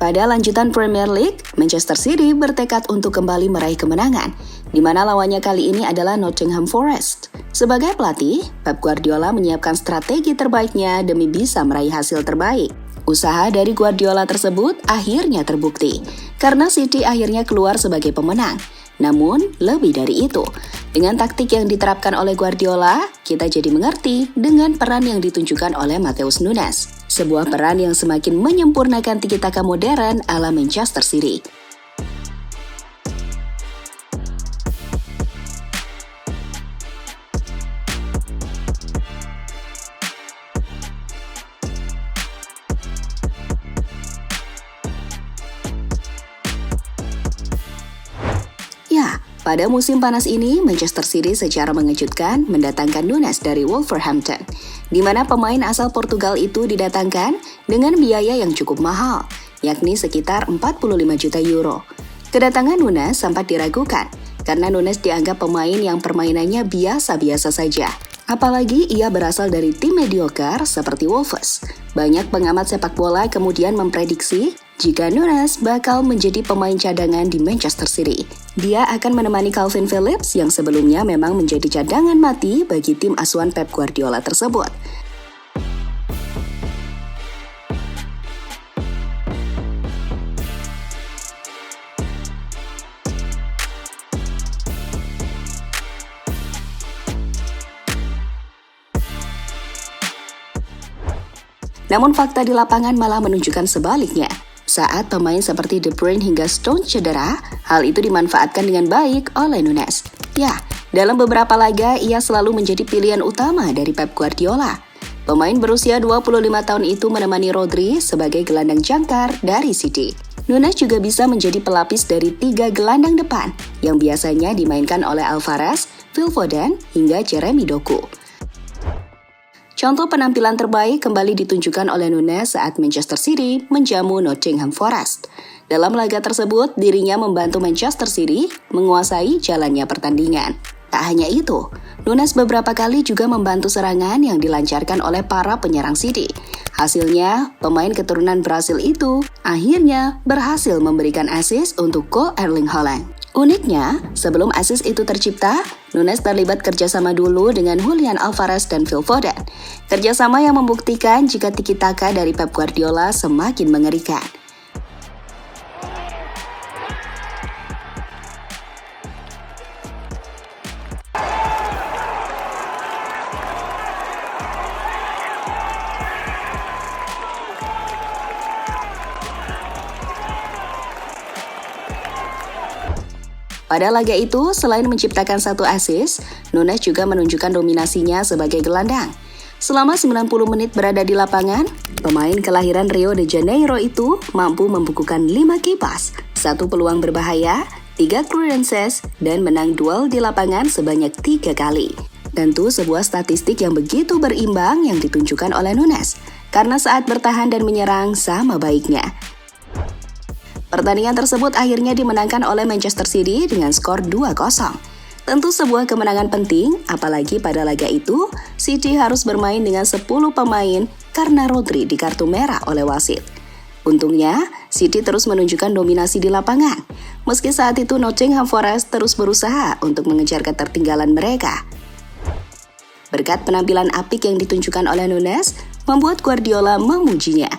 Pada lanjutan Premier League, Manchester City bertekad untuk kembali meraih kemenangan, di mana lawannya kali ini adalah Nottingham Forest. Sebagai pelatih, Pep Guardiola menyiapkan strategi terbaiknya demi bisa meraih hasil terbaik. Usaha dari Guardiola tersebut akhirnya terbukti, karena City akhirnya keluar sebagai pemenang. Namun, lebih dari itu, dengan taktik yang diterapkan oleh Guardiola, kita jadi mengerti dengan peran yang ditunjukkan oleh Matheus Nunes. Sebuah peran yang semakin menyempurnakan tiki-taka modern ala Manchester City. Ya, pada musim panas ini, Manchester City secara mengejutkan mendatangkan Nunes dari Wolverhampton, di mana pemain asal Portugal itu didatangkan dengan biaya yang cukup mahal, yakni sekitar 45 juta euro. Kedatangan Nunes sempat diragukan, karena Nunes dianggap pemain yang permainannya biasa-biasa saja. Apalagi ia berasal dari tim mediocre seperti Wolves. Banyak pengamat sepak bola kemudian memprediksi jika Nunes bakal menjadi pemain cadangan di Manchester City. Dia akan menemani Calvin Phillips yang sebelumnya memang menjadi cadangan mati bagi tim asuhan Pep Guardiola tersebut. Namun fakta di lapangan malah menunjukkan sebaliknya. Saat pemain seperti De Bruyne hingga Stones cedera, hal itu dimanfaatkan dengan baik oleh Nunes. Ya, dalam beberapa laga ia selalu menjadi pilihan utama dari Pep Guardiola. Pemain berusia 25 tahun itu menemani Rodri sebagai gelandang jangkar dari City. Nunes juga bisa menjadi pelapis dari 3 gelandang depan yang biasanya dimainkan oleh Alvarez, Phil Foden, hingga Jeremy Doku. Contoh penampilan terbaik kembali ditunjukkan oleh Nunes saat Manchester City menjamu Nottingham Forest. Dalam laga tersebut, dirinya membantu Manchester City menguasai jalannya pertandingan. Tak hanya itu, Nunes beberapa kali juga membantu serangan yang dilancarkan oleh para penyerang City. Hasilnya, pemain keturunan Brasil itu akhirnya berhasil memberikan assist untuk gol Erling Haaland. Uniknya, sebelum assist itu tercipta, Nunes terlibat kerjasama dulu dengan Julian Alvarez dan Phil Foden. Kerjasama yang membuktikan jika tiki-taka dari Pep Guardiola semakin mengerikan. Pada laga itu, selain menciptakan 1 assist, Nunes juga menunjukkan dominasinya sebagai gelandang. Selama 90 menit berada di lapangan, pemain kelahiran Rio de Janeiro itu mampu membukukan 5 kipas, 1 peluang berbahaya, 3 clearances, dan menang duel di lapangan sebanyak 3 kali. Tentu sebuah statistik yang begitu berimbang yang ditunjukkan oleh Nunes, karena saat bertahan dan menyerang sama baiknya. Pertandingan tersebut akhirnya dimenangkan oleh Manchester City dengan skor 2-0. Tentu sebuah kemenangan penting, apalagi pada laga itu, City harus bermain dengan 10 pemain karena Rodri di kartu merah oleh wasit. Untungnya, City terus menunjukkan dominasi di lapangan, meski saat itu Nottingham Forest terus berusaha untuk mengejar ketertinggalan mereka. Berkat penampilan apik yang ditunjukkan oleh Nunes, membuat Guardiola memujinya.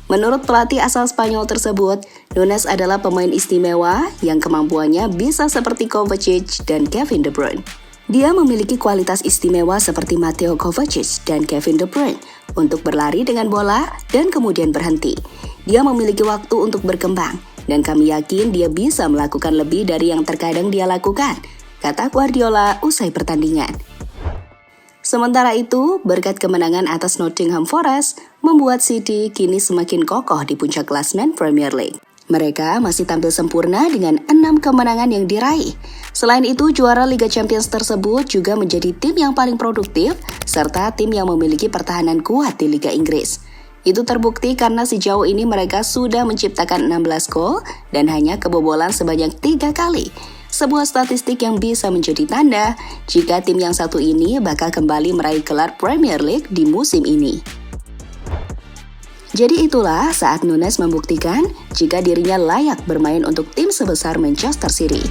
Menurut pelatih asal Spanyol tersebut, Nunes adalah pemain istimewa yang kemampuannya bisa seperti Kovacic dan Kevin De Bruyne. Dia memiliki kualitas istimewa seperti Mateo Kovacic dan Kevin De Bruyne untuk berlari dengan bola dan kemudian berhenti. Dia memiliki waktu untuk berkembang, dan kami yakin dia bisa melakukan lebih dari yang terkadang dia lakukan, kata Guardiola usai pertandingan. Sementara itu, berkat kemenangan atas Nottingham Forest, membuat City kini semakin kokoh di puncak klasemen Premier League. Mereka masih tampil sempurna dengan 6 kemenangan yang diraih. Selain itu, juara Liga Champions tersebut juga menjadi tim yang paling produktif, serta tim yang memiliki pertahanan kuat di Liga Inggris. Itu terbukti karena sejauh ini mereka sudah menciptakan 16 gol dan hanya kebobolan sebanyak 3 kali. Sebuah statistik yang bisa menjadi tanda jika tim yang satu ini bakal kembali meraih gelar Premier League di musim ini. Jadi itulah saat Nunes membuktikan jika dirinya layak bermain untuk tim sebesar Manchester City.